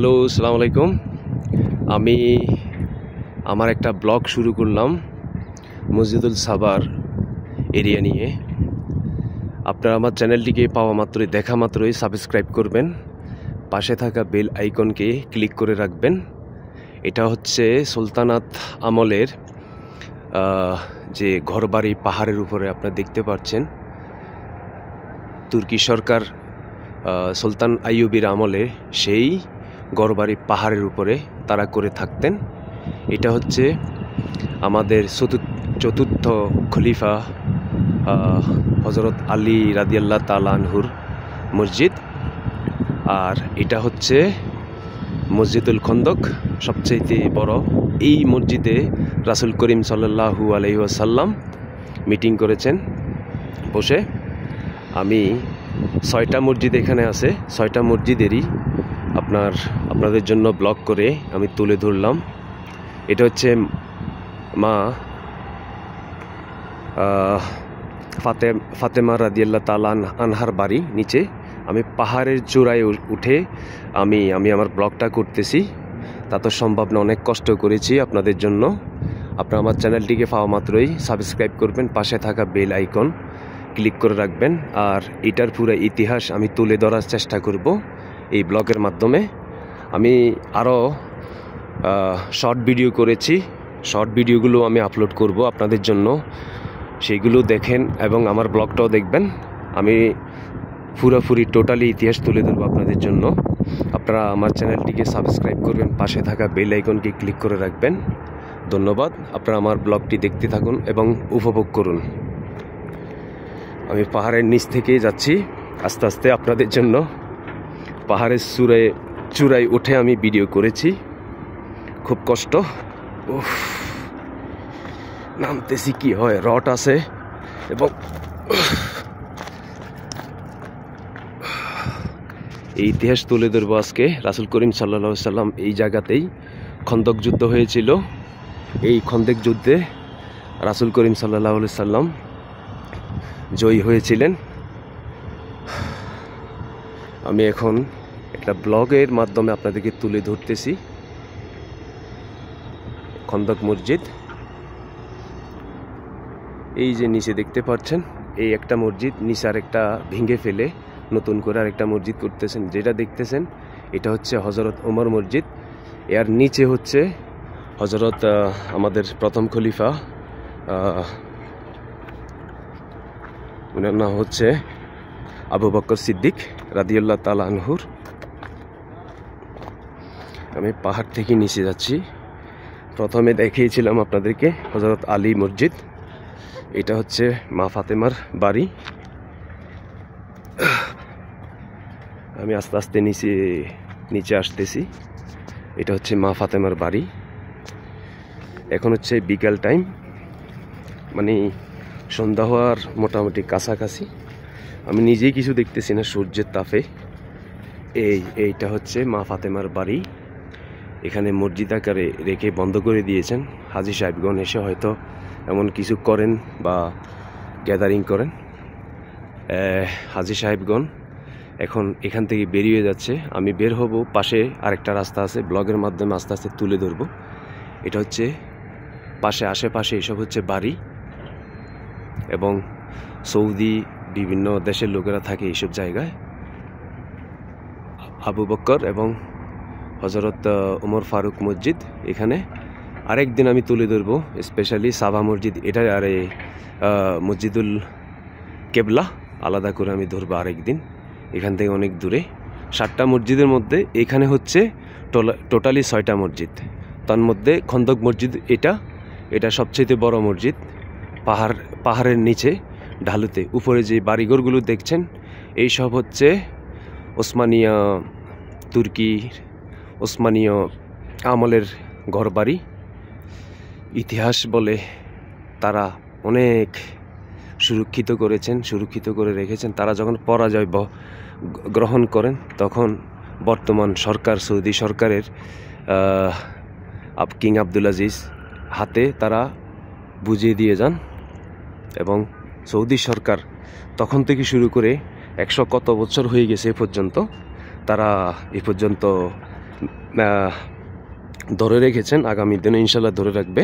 Hello, আসসালামু আলাইকুম। আমি আমার একটা ব্লগ শুরু করলাম মসজিদুল সাবার এরিয়া নিয়ে। আপনারা আমার চ্যানেলটিকে পাওয়া মাত্রই, দেখা মাত্রই সাবস্ক্রাইব করবেন, পাশে থাকা বেল আইকনকে ক্লিক করে রাখবেন। এটা হচ্ছে সুলতানাত আমলের যে ঘরবাড়ি পাহাড়ের উপরে আপনারা দেখতে পাচ্ছেন। তুর্কি সরকার সুলতান আইয়ুবের আমলে সেই ঘরবাড়ি পাহাড়ের উপরে তারা করে থাকতেন। এটা হচ্ছে আমাদের চতুর্থ খলিফা হজরত আলী রাদিয়াল্লাহু তাআলা আনহুর মসজিদ। আর এটা হচ্ছে মসজিদুল খন্দক, সবচেয়ে বড়। এই মসজিদে রাসূল করিম সাল্লাল্লাহু আলাইহি ওয়াসাল্লাম মিটিং করেছেন বসে। আমি 6টা মসজিদ এখানে আছে, 6টা মসজিদেরই আপনাদের জন্য ব্লগ করে আমি তুলে ধরলাম। এটা হচ্ছে মা ফাতেমা রাদিয়াল্লাহু তাআলা আনহার বাড়ি নিচে। আমি পাহাড়ের চূড়ায় উঠে আমি আমার ব্লগটা করতেছি। তা তো সম্ভব না, অনেক কষ্ট করেছি আপনাদের জন্য। আপনারা আমার চ্যানেলটিকে পাওয়া মাত্রই সাবস্ক্রাইব করবেন, পাশে থাকা বেল আইকন ক্লিক করে রাখবেন। আর এটার পুরো ইতিহাস আমি তুলে ধরার চেষ্টা করব এই ব্লগের মাধ্যমে। আমি আরও শর্ট ভিডিও করেছি, শর্ট ভিডিওগুলো আমি আপলোড করব আপনাদের জন্য, সেইগুলো দেখেন এবং আমার ব্লগটাও দেখবেন। আমি পুরোপুরি টোটালি ইতিহাস তুলে ধরবো আপনাদের জন্য। আপনারা আমার চ্যানেলটিকে সাবস্ক্রাইব করবেন, পাশে থাকা বেল আইকনকে ক্লিক করে রাখবেন। ধন্যবাদ। আপনারা আমার ব্লগটি দেখতে থাকুন এবং উপভোগ করুন। আমি পাহাড়ের নিচ থেকেই যাচ্ছি আস্তে আস্তে আপনাদের জন্য। পাহাড়ের চূড়ায় উঠে আমি ভিডিও করেছি, খুব কষ্ট। নামতেছি কি হয়, রড আছে এবং এই ইতিহাস তুলে ধরবো আজকে। রাসূল করিম সাল্লাল্লাহু আলাইহি সাল্লাম এই জায়গাতেই খন্দক যুদ্ধ হয়েছিল। এই খন্দক যুদ্ধে রাসূল করিম সাল্লাল্লাহু আলাইহি সাল্লাম জয়ী হয়েছিলেন। আমি এখন একটা ব্লগের মাধ্যমে আপনাদেরকে তুলে ধরতেছি খন্দক মসজিদ। এই যে নিচে দেখতে পাচ্ছেন, এই একটা মসজিদ, নিচে আরেকটা ভেঙে ফেলে নতুন করে আরেকটা মসজিদ করতেছেন। যেটা দেখতেছেন এটা হচ্ছে হজরত ওমর মসজিদ। এর নিচে হচ্ছে হজরত আমাদের প্রথম খলিফা, ওনার নাম হচ্ছে আবু বকর সিদ্দিক রাদিয়াল্লাহু তাআলা আনহুর। আমি পাহাড় থেকে নিচে যাচ্ছি। প্রথমে দেখিয়েছিলাম আপনাদেরকে হজরত আলী মসজিদ। এটা হচ্ছে মা ফাতেমার বাড়ি। আমি আস্তে আস্তে নিচে আসতেছি। এটা হচ্ছে মা ফাতেমার বাড়ি। এখন হচ্ছে বিকাল টাইম, মানে সন্ধ্যা হওয়ার মোটামুটি কাছাকাছি। আমি নিজেই কিছু দেখতেছি না সূর্যের তাপে। এইটা হচ্ছে মা ফাতেমার বাড়ি। এখানে মসজিদ আকারে রেখে বন্ধ করে দিয়েছেন। হাজী সাহেবগণ এসে হয়তো এমন কিছু করেন বা গ্যাদারিং করেন। হাজী সাহেবগণ এখন এখান থেকে বেরিয়ে যাচ্ছে। আমি বের হব, পাশে আরেকটা রাস্তা আছে, ব্লগের মাধ্যমে আস্তে আস্তে তুলে ধরবো। এটা হচ্ছে আশেপাশে এসব হচ্ছে বাড়ি, এবং সৌদি বিভিন্ন দেশের লোকেরা থাকে এইসব জায়গায়। আবু বকর এবং হজরত ওমর ফারুক মসজিদ এখানে আরেকদিন আমি তুলে ধরবো, স্পেশালি সাবা মসজিদ এটা, আর মসজিদুল কেবলা আলাদা করে আমি ধরবো আরেকদিন। এখান থেকে অনেক দূরে 7টা মসজিদের মধ্যে এখানে হচ্ছে টোটালি 6টা মসজিদ। তার মধ্যে খন্দক মসজিদ এটা সবচেয়ে বড় মসজিদ। পাহাড়ের নিচে ঢালুতে উপরে যে বাড়িঘরগুলো দেখছেন এই সব হচ্ছে ওসমানীয় আমলের ঘরবাড়ি। ইতিহাস বলে তারা অনেক সুরক্ষিত করে রেখেছেন। তারা যখন পরাজয় গ্রহণ করেন তখন বর্তমান সরকার, সৌদি সরকারের কিং আব্দুল আজিজ হাতে তারা বুঝিয়ে দিয়ে যান। এবং সৌদি সরকার তখন থেকে শুরু করে 100 কত বছর হয়ে গেছে এ পর্যন্ত, তারা এ পর্যন্ত ধরে রেখেছেন, আগামী দিনে ইনশাল্লাহ ধরে রাখবে।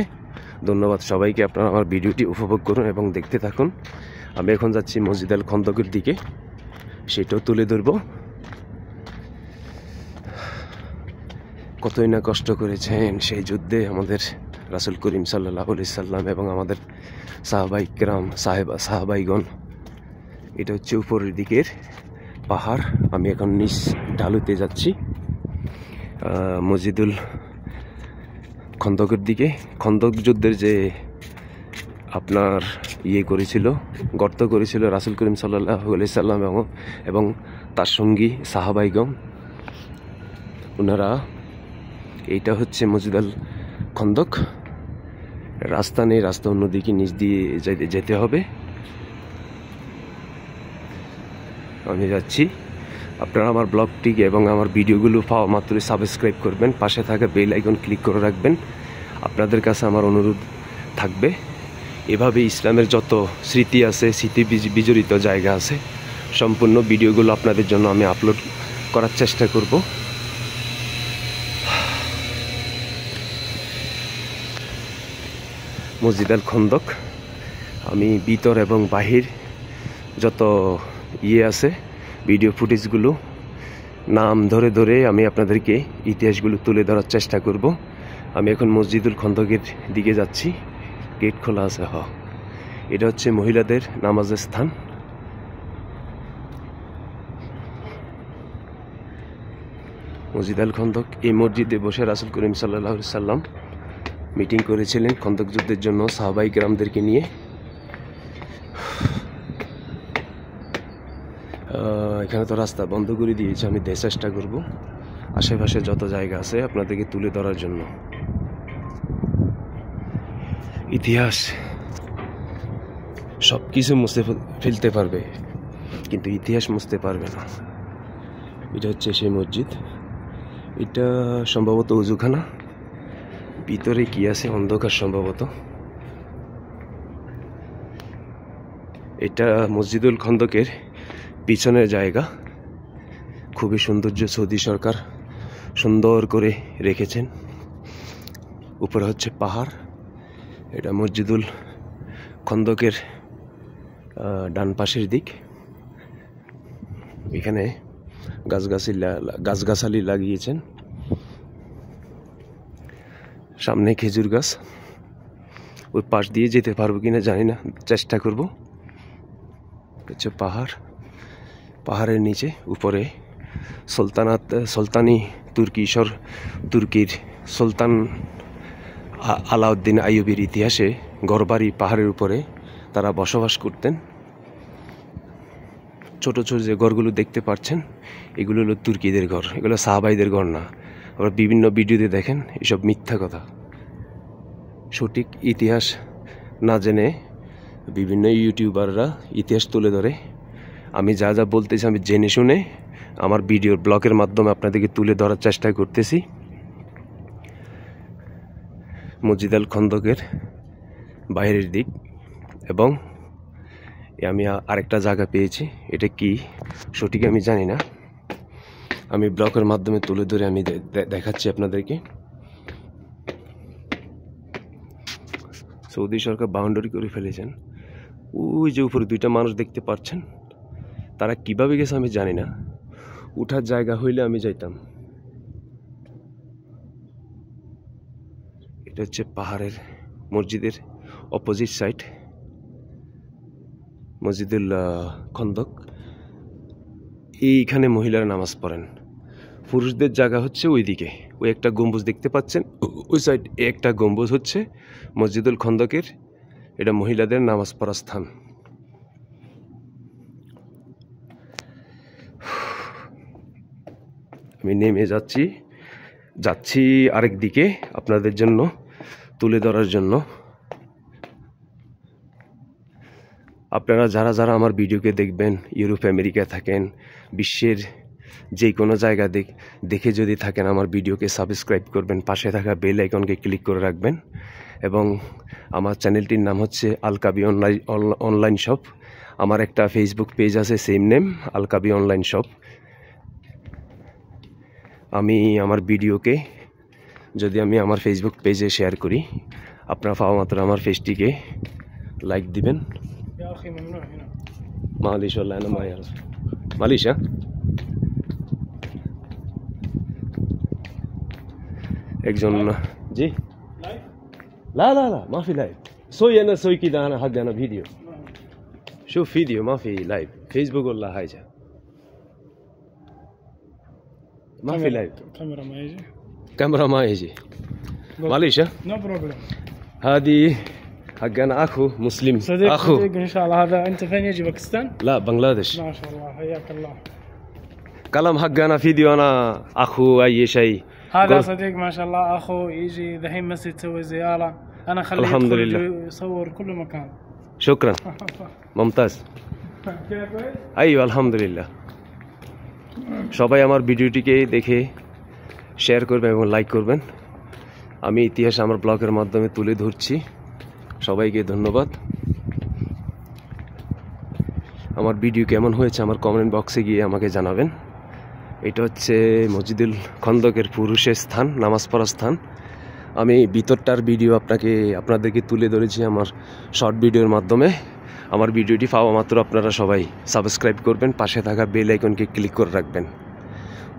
ধন্যবাদ সবাইকে। আপনারা আমার ভিডিওটি উপভোগ করুন এবং দেখতে থাকুন। আমি এখন যাচ্ছি মসজিদ আল খন্দকের দিকে, সেটাও তুলে ধরব। কতই না কষ্ট করেছেন সেই যুদ্ধে আমাদের রাসূল করিম সাল্লাল্লাহু আলাইহি সাল্লাম এবং আমাদের সাহাবাই কেরাম সাহাবাইগণ। এটা হচ্ছে উপরের দিকের পাহাড়। আমি এখন নিচ ঢালুতে যাচ্ছি মসজিদুল খন্দকের দিকে। খন্দক যুদ্ধের যে আপনার করেছিল, গর্ত করেছিল রাসূল করিম সাল্লাল্লাহু আলাইহি সাল্লাম এবং তার সঙ্গী সাহাবাইগণ, ওনারা। এইটা হচ্ছে মসজিদ আল খন্দক। রাস্তা নেই, রাস্তা অন্যদিকে নিচ দিয়ে যেতে হবে। আমি যাচ্ছি। আপনারা আমার ব্লগটিকে এবং আমার ভিডিওগুলো পাওয়া মাত্রই সাবস্ক্রাইব করবেন, পাশে থাকা বেল আইকন ক্লিক করে রাখবেন। আপনাদের কাছে আমার অনুরোধ থাকবে, এভাবে ইসলামের যত স্মৃতি আছে, স্মৃতি বিজড়িত জায়গা আছে, সম্পূর্ণ ভিডিওগুলো আপনাদের জন্য আমি আপলোড করার চেষ্টা করব। মসজিদ আল খন্দক। আমি ভিতর এবং বাহির যত আছে ভিডিও ফুটেজগুলো নাম ধরে ধরে আমি আপনাদেরকে ইতিহাসগুলো তুলে ধরার চেষ্টা করব। আমি এখন মসজিদুল খন্দকের দিকে যাচ্ছি। গেট খোলা আছে। এটা হচ্ছে মহিলাদের নামাজের স্থান। মসজিদ আল খন্দক। এই মসজিদে বসে রাসূল করিম সাল্লাল্লাহু আলাইহি সাল্লাম মিটিং করেছিলেন খন্দক যুদ্ধের জন্য সাহাবাই কেরামদেরকে নিয়ে। এখানে তো রাস্তা বন্ধ করে দিয়েছে। আমি চেষ্টা করব আশেপাশে যত জায়গা আছে আপনাদেরকে তুলে ধরার জন্য। ইতিহাস সব কিছু মুছে ফেলতে পারবে, কিন্তু ইতিহাস মুছতে পারবে না। এটা হচ্ছে সেই মসজিদ। এটা সম্ভবত উজুখানা। ভিতরে কি আছে অন্ধকার সম্ভবত। এটা মসজিদুল খন্দকের পিছনের জায়গা। খুবই সৌন্দর্য, সৌদি সরকার সুন্দর করে রেখেছেন। উপরে হচ্ছে পাহাড়। এটা মসজিদুল খন্দকের ডান পাশের দিক। এখানে গাছগাছালি লাগিয়েছেন। সামনে খেজুর গাছ। ওই পাশ দিয়ে যেতে পারবো কিনা জানি না, চেষ্টা করব। হচ্ছে পাহাড়। পাহাড়ের নিচে উপরে সুলতানি তুর্কির সুলতান আলাউদ্দিন আইয়ুবের ইতিহাসে গড়বাড়ি পাহাড়ের উপরে তারা বসবাস করতেন। ছোট ছোট যে ঘরগুলো দেখতে পাচ্ছেন এগুলো হলো তুর্কিদের ঘর, এগুলো সাহাবাইদের ঘর না। আবার বিভিন্ন ভিডিওতে দেখেন এসব মিথ্যা কথা। সঠিক ইতিহাস না জেনে বিভিন্ন ইউটিউবাররা ইতিহাস তুলে ধরে। আমি যা যা বলতেছি আমি জেনে শুনে আমার ভিডিওর ব্লগের মাধ্যমে আপনাদেরকে তুলে ধরার চেষ্টা করতেছি। মসজিদ আল খন্দকের বাইরের দিক। এবং আমি আরেকটা জায়গা পেয়েছি, এটা কি সঠিক আমি জানি না। আমি ব্লগের মাধ্যমে তুলে ধরে আমি দেখাচ্ছি আপনাদেরকে। সৌদি সরকার বাউন্ডারি করে ফেলেছেন। ওই যে উপরে দুইটা মানুষ দেখতে পাচ্ছেন, তারা কিভাবে গেছে আমি জানি না। উঠার জায়গা হইলে আমি যাইতাম। এটা হচ্ছে পাহাড়ের মসজিদের অপোজিট সাইড, মসজিদুল খন্দক। এইখানে মহিলারা নামাজ পড়েন। পুরুষদের জায়গা হচ্ছে ওইদিকে। ওই একটা গম্বুজ দেখতে পাচ্ছেন, ওই সাইড একটা গম্বুজ হচ্ছে মসজিদুল খন্দকের। এটা মহিলাদের নামাজ পড়ার স্থান। আমি নেমে যাচ্ছি আরেক দিকে আপনাদের জন্য তুলে ধরার জন্য। আপনারা যারা যারা আমার ভিডিওকে দেখবেন, ইউরোপ আমেরিকা থাকেন, বিশ্বের যে কোনো জায়গা দেখে যদি থাকেন, আমার ভিডিওকে সাবস্ক্রাইব করবেন, পাশে থাকা বেল আইকনকে ক্লিক করে রাখবেন। এবং আমার চ্যানেলটির নাম হচ্ছে আল কাবি অনলাইন শপ। আমার একটা ফেসবুক পেজ আছে, সেম নেম, আল কাবি অনলাইন শপ। আমি আমার ভিডিওকে যদি আমি আমার ফেসবুক পেজে শেয়ার করি, আপনারা পাওয়া মাত্র আমার পেজটিকে লাইক দিবেন। মালিশ والله انا ما يعرف معليش ها একজন জি لا لا لا ما في لايف سوي انا سوي كده انا حق انا فيديو شوف فيديو ما في لايف فيسبوك ولا حاجه ما في لايف كاميرا ما يجي معليش ها نو بروبلم. هذه حق انا اخو مسلم اخو صديق ان شاء الله. هذا انت فين يجي باكستان؟ لا بنغلاديش ما شاء الله حياك الله. كلام حق انا فيديو انا اخو اي شيء هذا صديق ما شاء الله اخو يجي ذحين مسجد تسوي زياره انا خليه الحمد يدخل لله. يصور كل مكان. شكرا ممتاز كذا كويس؟ ايوه الحمد لله সবাই আমার ভিডিওটিকে দেখে শেয়ার করবেন এবং লাইক করবেন। আমি ইতিহাস আমার ব্লগের মাধ্যমে তুলে ধরছি। সবাইকে ধন্যবাদ। আমার ভিডিও কেমন হয়েছে আমার কমেন্ট বক্সে গিয়ে আমাকে জানাবেন। এটা হচ্ছে মসজিদুল খন্দকের পুরুষের স্থান, নামাজ পড়ার স্থান। আমি ভিতরটার ভিডিও আপনাদেরকে তুলে ধরেছি আমার শর্ট ভিডিওর মাধ্যমে। আমার ভিডিওটি পাওয়া মাত্র আপনারা সবাই সাবস্ক্রাইব করবেন, পাশে থাকা বেল আইকনকে ক্লিক করে রাখবেন।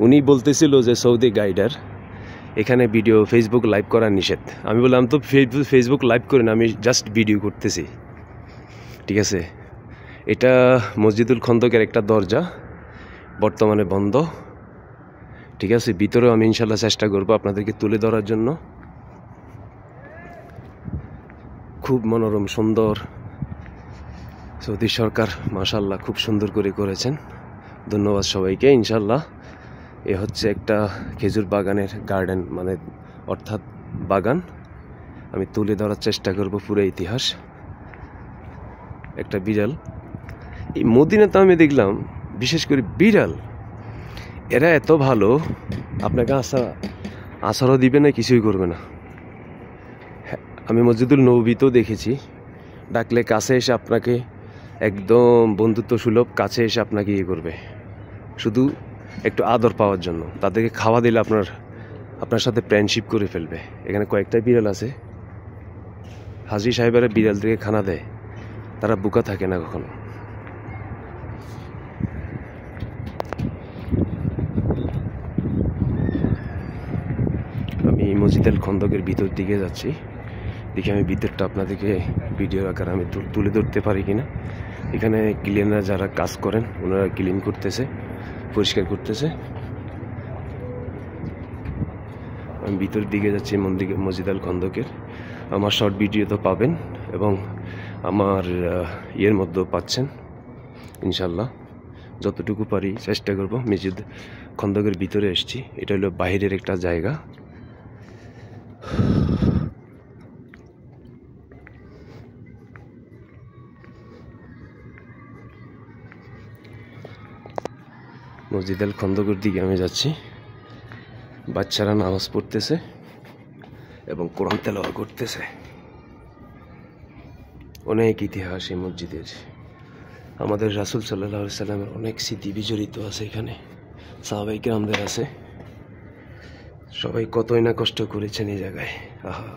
উনি বলতেছিল যে সৌদি গাইডার এখানে ভিডিও ফেসবুক লাইভ করা নিষেধ। আমি বললাম তো ফেসবুক লাইভ করি না, আমি জাস্ট ভিডিও করতেছি। ঠিক আছে, এটা মসজিদুল খন্দকের একটা দরজা, বর্তমানে বন্ধ। ঠিক আছে, ভিতরেও আমি ইনশাল্লাহ চেষ্টা করবো আপনাদেরকে তুলে ধরার জন্য। খুব মনোরম সুন্দর, সৌদি সরকার মাশাআল্লাহ খুব সুন্দর করে করেছেন। ধন্যবাদ সবাইকে। ইনশাল্লাহ এ হচ্ছে একটা খেজুর বাগানের গার্ডেন, মানে অর্থাৎ বাগান। আমি তুলে ধরার চেষ্টা করব পুরো ইতিহাস। একটা বিড়াল, এই মদিনাতে আমি দেখলাম বিশেষ করে বিড়াল, এরা এত ভালো, আপনাকে আসারও দিবে না, কিছুই করবে না। আমি মসজিদুল নববীতেও দেখেছি, ডাকলে কাছে এসে আপনাকে একদম বন্ধুত্ব সুলভ কাছে এসে আপনাকে ইয়ে করবে, শুধু একটু আদর পাওয়ার জন্য। তাদেরকে খাওয়া দিলে আপনার সাথে ফ্রেন্ডশিপ করে ফেলবে। এখানে কয়েকটা বিড়াল আছে, হাজি সাহেবেরা বিড়ালদেরকে খানা দেয়, তারা বোকা থাকে না কখনো। আমি মসজিদুল খন্দকের ভিতর দিকে যাচ্ছি, দেখি আমি ভিতরটা আপনাদেরকে ভিডিও আকারে আমি তুলে ধরতে পারি কিনা। এখানে ক্লিনাররা যারা কাজ করেন ওনারা ক্লিন করতেছে, পরিষ্কার করতেছে। আমি ভিতরের দিকে যাচ্ছি মসজিদুল খন্দকের। আমার শর্ট ভিডিও তো পাবেন এবং আমার ইয়ের মধ্যেও পাচ্ছেন ইনশাল্লাহ। যতটুকু পারি চেষ্টা করব। মসজিদ খন্দকের ভিতরে এসেছি, এটা হলো বাইরের একটা জায়গা। মসজিদুল খন্দকের দিকে আমি যাচ্ছি। বাচ্চারা নামাজ পড়তেছে এবং কোরআন তেলাওয়াত করতেছে। অনেক ইতিহাস এই মসজিদের। আমাদের রাসূল সাল্লাল্লাহু আলাইহি সাল্লামের অনেক স্মৃতি বিজড়িত আছে এখানে, সাহাবায়ে কিরামদের আছে। সবাই কতই না কষ্ট করেছেন এই জায়গায়। আহা,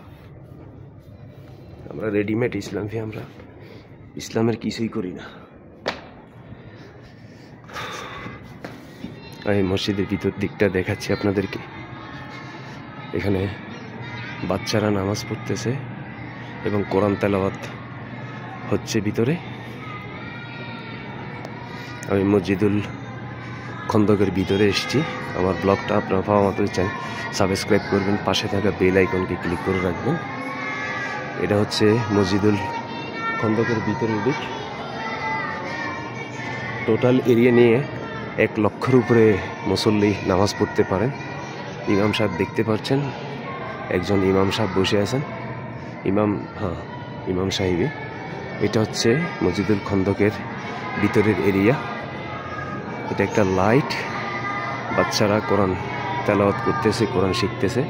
আমরা রেডিমেড ইসলামী, আমরা ইসলামের কিছুই করি না। আমি মসজিদের ভিতর দিকটা দেখাচ্ছি আপনাদেরকে। এখানে বাচ্চারা নামাজ পড়তেছে এবং কোরআন তেলাওয়াত হচ্ছে ভিতরে। আমি মসজিদুল খন্দকের ভিতরে এসেছি। আমার ব্লগটা আপনারা পাওয়া মাত্র সাবস্ক্রাইব করবেন, পাশে থাকা বেল আইকনকে ক্লিক করে রাখবেন। এটা হচ্ছে মসজিদুল খন্দকের ভিতরের দিক। টোটাল এরিয়া নিয়ে 1 লক্ষের উপরে মুসল্লি নামাজ পড়তে পারেন। ইমাম সাহেব দেখতে পাচ্ছেন, একজন ইমাম সাহেব বসে আছেন। ইমাম সাহেব। এটা হচ্ছে মসজিদুল খন্দকের ভিতরের এরিয়া। এটা একটা লাইট, বাচ্চারা কোরআন তেলাওয়াত করতেছে, কোরআন শিখতেছে।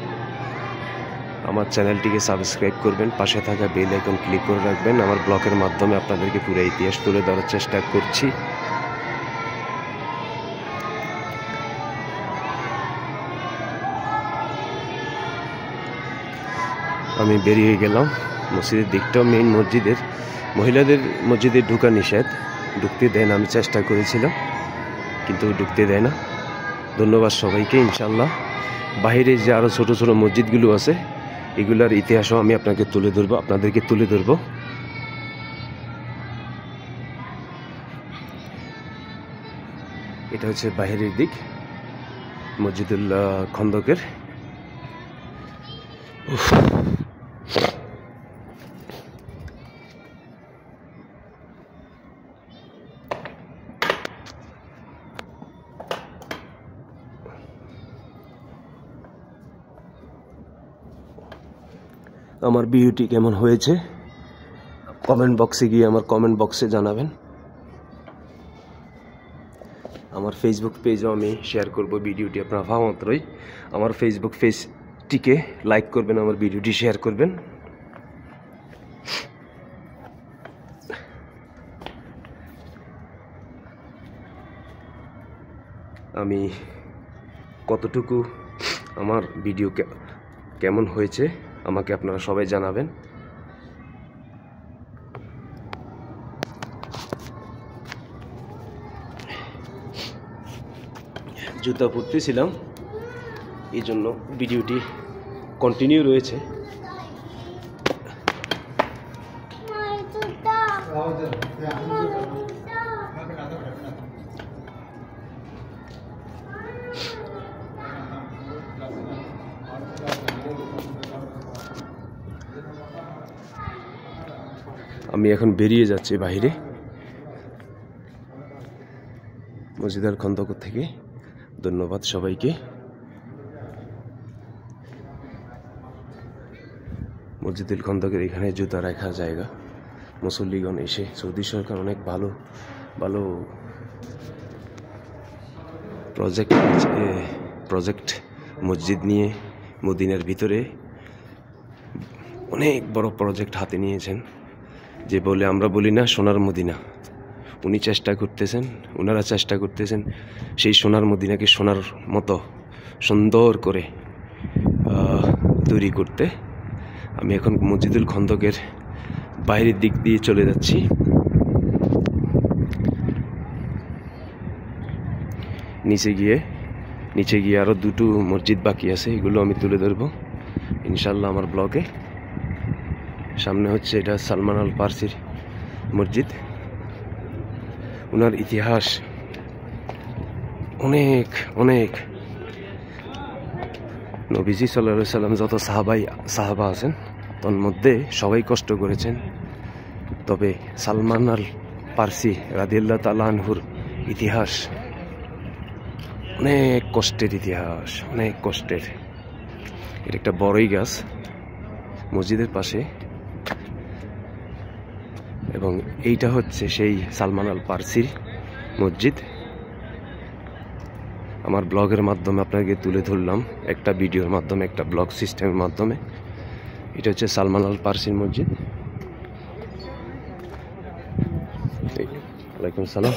আমার চ্যানেলটিকে সাবস্ক্রাইব করবেন, পাশে থাকা বেল আইকন ক্লিক করে রাখবেন। আমার ব্লগের মাধ্যমে আপনাদেরকে পুরো ইতিহাস তুলে ধরার চেষ্টা করছি। আমি বেরিয়ে গেলাম মসজিদের দিকটা। মেইন মহিলাদের মসজিদে ঢোকা নিষেধ, ঢুকতে দেয় না। আমি চেষ্টা করেছিলাম কিন্তু ঢুকতে দেয় না। ধন্যবাদ সবাইকে। ইনশাল্লাহ বাইরে যে আরও ছোটো ছোটো মসজিদগুলো আছে এগুলার ইতিহাসও আমি আপনাদেরকে তুলে ধরবো। এটা হচ্ছে বাইরের দিক মসজিদুল খন্দকের। আমার ভিডিওটি কেমন হয়েছে কমেন্ট বক্সে জানাবেন। আমার ফেসবুক পেজও আমি শেয়ার করব ভিডিওটি। আপনারা ভাবা মাত্রই আমার ফেসবুক পেজটিকে লাইক করবেন, আমার ভিডিওটি শেয়ার করবেন। আমি কতটুকু আমার ভিডিও কেমন হয়েছে আমাকে আপনারা সবাই জানাবেন। জুতা পরতেছিলাম এই জন্য ভিডিওটি কন্টিনিউ রয়েছে। আমি এখন বেরিয়ে যাচ্ছি বাইরে মসজিদের খন্দক থেকে। ধন্যবাদ সবাইকে। মসজিদুল খন্দকের এখানে জুতা রাখার জায়গা। মুসল্লিগণ এসে, সৌদি সরকার অনেক ভালো ভালো প্রজেক্ট মসজিদ নিয়ে মদিনার ভিতরে অনেক বড় প্রজেক্ট হাতে নিয়েছেন। যে বলে আমরা বলি না সোনার মদিনা, ওনারা চেষ্টা করতেছেন সেই সোনার মদিনাকে সোনার মতো সুন্দর করে তৈরি করতে। আমি এখন মসজিদুল খন্দকের বাইরের দিক দিয়ে চলে যাচ্ছি। নিচে গিয়ে আরও দুটো মসজিদ বাকি আছে, এগুলো আমি তুলে ধরবো ইনশাল্লাহ আমার ব্লগে। সামনে হচ্ছে এটা সালমান আল পারসির মসজিদ। ওনার ইতিহাস অনেক নবীজি সাল্লাল্লাহু আলাইহি সাল্লাম যত সাহাবা আছেন তার মধ্যে সবাই কষ্ট করেছেন, তবে সালমান আল পারসি রাদিয়াল্লাহু তাআলা আনহুর ইতিহাস অনেক কষ্টের ইতিহাস, অনেক কষ্টের। এটা একটা বড়ই গাছ মসজিদের পাশে, এবং এইটা হচ্ছে সেই সালমান আল পারসির মসজিদ। আমার ব্লগের মাধ্যমে আপনাকে তুলে ধরলাম, একটা ভিডিওর মাধ্যমে, একটা ব্লগ সিস্টেমের মাধ্যমে। এটা হচ্ছে সালমান আল পারসির মসজিদ। ওয়ালাইকুম সালাম।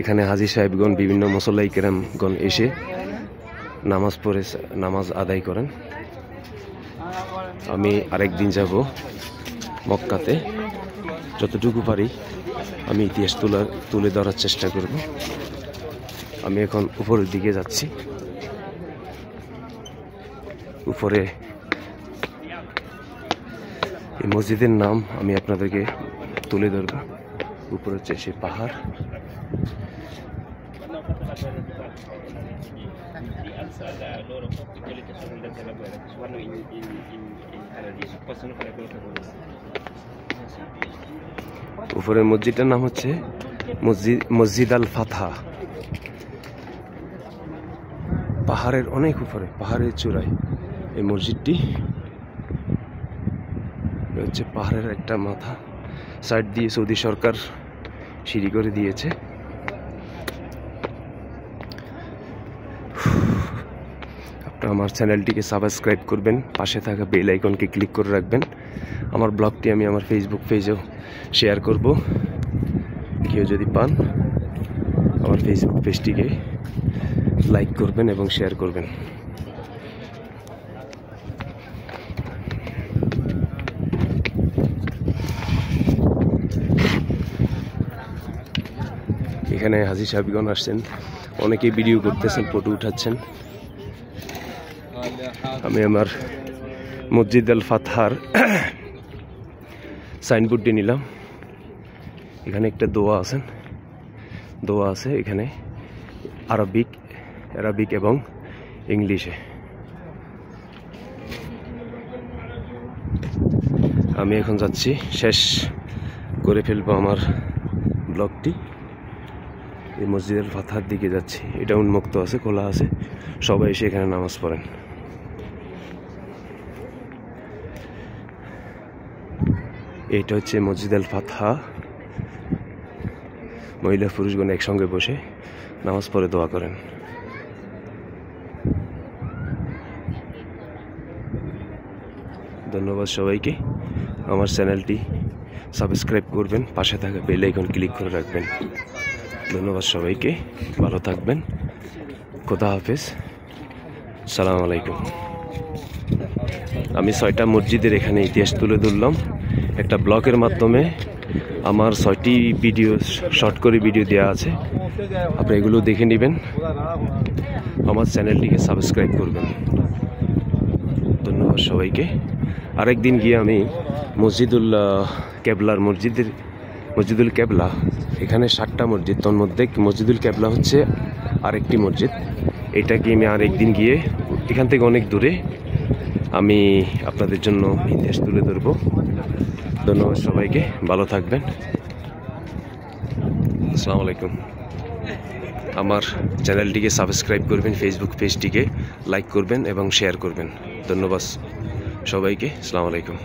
এখানে হাজী সাহেবগণ, বিভিন্ন মুসল্লাই কেরামগণ এসে নামাজ আদায় করেন। আমি আরেকদিন যাব মক্কাতে, যতটুকু পারি আমি ইতিহাস তুলে ধরার চেষ্টা করব। আমি এখন উপরের দিকে যাচ্ছি। উপরে এই মসজিদের নাম আমি আপনাদেরকে তুলে ধরব। উপরে হচ্ছে সে পাহাড়। উপরের মসজিদটার নাম হচ্ছে মসজিদ আল ফাতহা। পাহাড়ের অনেক উপরে, পাহাড়ের চূড়ায় এই মসজিদটি। হচ্ছে পাহাড়ের একটা মাথা, সাইড দিয়ে সৌদি সরকার সিঁড়ি করে দিয়েছে। আপনারা আমার চ্যানেলটিকে সাবস্ক্রাইব করবেন, পাশে থাকা বেল আইকনকে ক্লিক করে রাখবেন। আমার ব্লগটি আমি আমার ফেসবুক পেজেও শেয়ার করব। কেউ যদি পান আমার ফেসবুক পেজটিকে লাইক করবেন এবং শেয়ার করবেন। এখানে হাজী সাহেবগণ আসছেন, অনেকেই ভিডিও করতেছেন, ফটো উঠাচ্ছেন। আমি আমার মসজিদ আল ফাতহার সাইনবোর্ডটি নিলাম। এখানে একটা দোয়া আছে এখানে আরবিক এবং ইংলিশে। আমি এখন যাচ্ছি, শেষ করে ফেলবো আমার ব্লগটি। এই মসজিদ আল ফাতহার দিকে যাচ্ছি। এটা উন্মুক্ত আছে, খোলা আছে, সবাই এসে এখানে নামাজ পড়েন। এইটা হচ্ছে মসজিদ আল ফাতহা। মহিলা পুরুষগণ একসঙ্গে বসে নামাজ পড়ে দোয়া করেন। ধন্যবাদ সবাইকে। আমার চ্যানেলটি সাবস্ক্রাইব করবেন, পাশে থাকা বেল আইকন ক্লিক করে রাখবেন। ধন্যবাদ সবাইকে, ভালো থাকবেন। খোদা হাফেজ, সালাম আলাইকুম। আমি 6টা মসজিদের এখানে ইতিহাস তুলে ধরলাম একটা ব্লগের মাধ্যমে। আমার 6টি ভিডিও, শর্ট করে ভিডিও দেওয়া আছে, আপনি এগুলো দেখে নেবেন। আমার চ্যানেলটিকে সাবস্ক্রাইব করবেন। ধন্যবাদ সবাইকে। আরেকদিন গিয়ে আমি মসজিদুল কেবলা, এখানে 7টা মসজিদ, তোর মধ্যে মসজিদুল কেবলা হচ্ছে আরেকটি মসজিদ। এটাকে আমি আরেকদিন গিয়ে, এখান থেকে অনেক দূরে, আমি আপনাদের জন্য ইতিহাস তুলে ধরব। ধন্যবাদ সবাইকে, ভালো থাকবেন। আসসালামু আলাইকুম। আমার চ্যানেলটিকে সাবস্ক্রাইব করবেন, ফেসবুক পেজটিকে লাইক করবেন এবং শেয়ার করবেন। ধন্যবাদ সবাইকে, আসসালামু আলাইকুম।